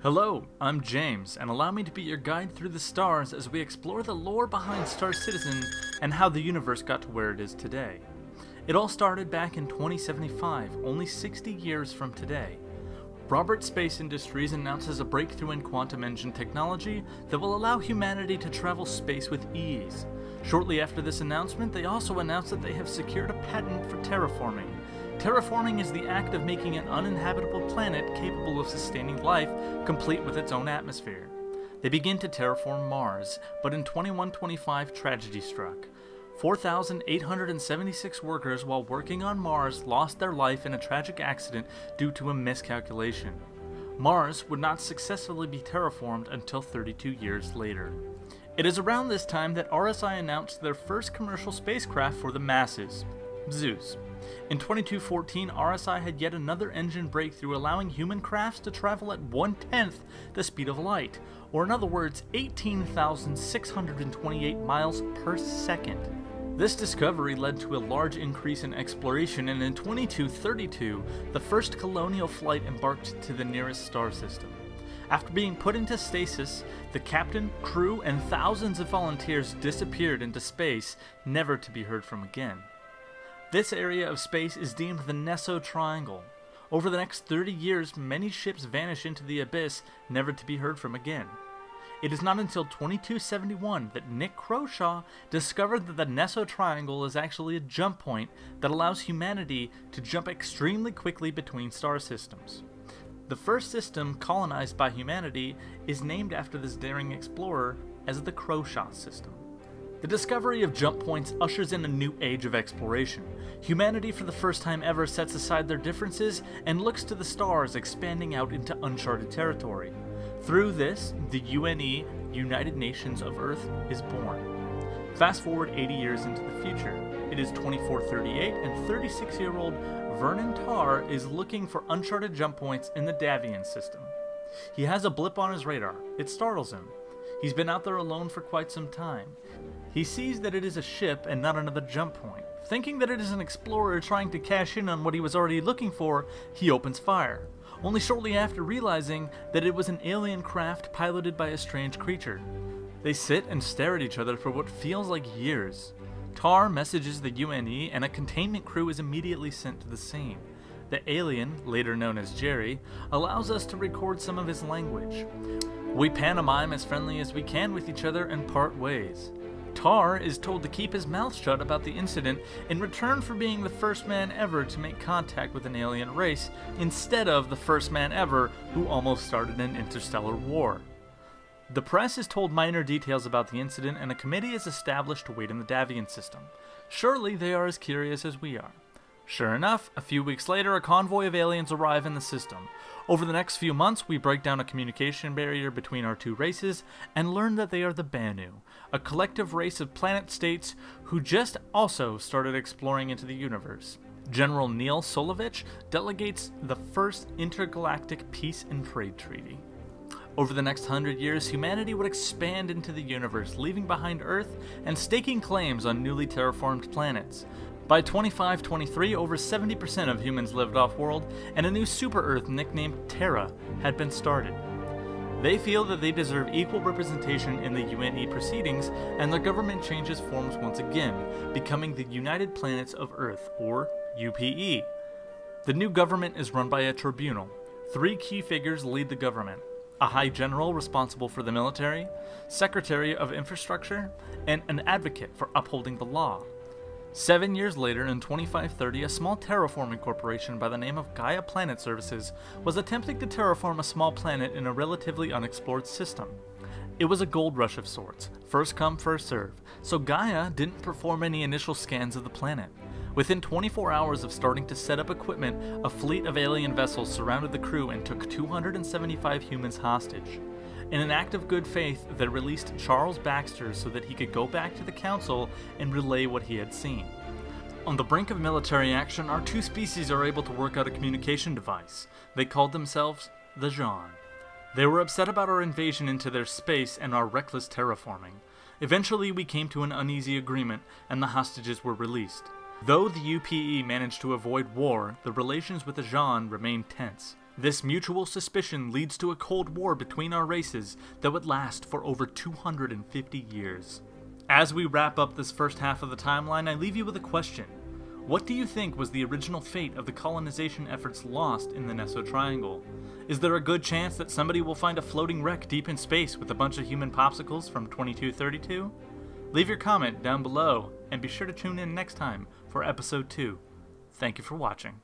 Hello, I'm James, and allow me to be your guide through the stars as we explore the lore behind Star Citizen and how the universe got to where it is today. It all started back in 2075, only 60 years from today. Robert Space Industries announces a breakthrough in quantum engine technology that will allow humanity to travel space with ease. Shortly after this announcement, they also announced that they have secured a patent for terraforming. Terraforming is the act of making an uninhabitable planet capable of sustaining life, complete with its own atmosphere. They begin to terraform Mars, but in 2125 tragedy struck. 4,876 workers while working on Mars lost their life in a tragic accident due to a miscalculation. Mars would not successfully be terraformed until 32 years later. It is around this time that RSI announced their first commercial spacecraft for the masses, Zeus. In 2214, RSI had yet another engine breakthrough allowing human crafts to travel at 1/10 the speed of light, or in other words, 18,628 miles per second. This discovery led to a large increase in exploration, and in 2232, the first colonial flight embarked to the nearest star system. After being put into stasis, the captain, crew, and thousands of volunteers disappeared into space, never to be heard from again. This area of space is deemed the Neso Triangle. Over the next 30 years, many ships vanish into the abyss, never to be heard from again. It is not until 2271 that Nick Croshaw discovered that the Neso Triangle is actually a jump point that allows humanity to jump extremely quickly between star systems. The first system colonized by humanity is named after this daring explorer as the Croshaw system. The discovery of jump points ushers in a new age of exploration. Humanity for the first time ever sets aside their differences and looks to the stars, expanding out into uncharted territory. Through this, the UNE, United Nations of Earth, is born. Fast forward 80 years into the future. It is 2438 and 36-year-old Vernon Tarr is looking for uncharted jump points in the Davian system. He has a blip on his radar. It startles him. He's been out there alone for quite some time. He sees that it is a ship and not another jump point. Thinking that it is an explorer trying to cash in on what he was already looking for, he opens fire, only shortly after realizing that it was an alien craft piloted by a strange creature. They sit and stare at each other for what feels like years. Tar messages the UNE and a containment crew is immediately sent to the scene. The alien, later known as Jerry, allows us to record some of his language. We pantomime as friendly as we can with each other and part ways. Tar is told to keep his mouth shut about the incident in return for being the first man ever to make contact with an alien race, instead of the first man ever who almost started an interstellar war. The press is told minor details about the incident, and a committee is established to wait in the Davian system. Surely they are as curious as we are. Sure enough, a few weeks later, a convoy of aliens arrive in the system. Over the next few months, we break down a communication barrier between our two races and learn that they are the Banu, a collective race of planet states who just also started exploring into the universe. General Neil Solovich delegates the first intergalactic peace and trade treaty. Over the next 100 years, humanity would expand into the universe, leaving behind Earth and staking claims on newly terraformed planets. By 2523, over 70% of humans lived off-world, and a new super-Earth nicknamed Terra had been started. They feel that they deserve equal representation in the UNE proceedings, and their government changes forms once again, becoming the United Planets of Earth, or UPE. The new government is run by a tribunal. 3 key figures lead the government: a High General responsible for the military, Secretary of Infrastructure, and an advocate for upholding the law. 7 years later, in 2530, a small terraforming corporation by the name of Gaia Planet Services was attempting to terraform a small planet in a relatively unexplored system. It was a gold rush of sorts, first come, first serve, so Gaia didn't perform any initial scans of the planet. Within 24 hours of starting to set up equipment, a fleet of alien vessels surrounded the crew and took 275 humans hostage. In an act of good faith, they released Charles Baxter so that he could go back to the council and relay what he had seen. On the brink of military action, our two species are able to work out a communication device. They called themselves the Jean. They were upset about our invasion into their space and our reckless terraforming. Eventually, we came to an uneasy agreement, and the hostages were released. Though the UPE managed to avoid war, the relations with the Jean remained tense. This mutual suspicion leads to a cold war between our races that would last for over 250 years. As we wrap up this first half of the timeline, I leave you with a question. What do you think was the original fate of the colonization efforts lost in the Nesso Triangle? Is there a good chance that somebody will find a floating wreck deep in space with a bunch of human popsicles from 2232? Leave your comment down below, and be sure to tune in next time for episode 2. Thank you for watching.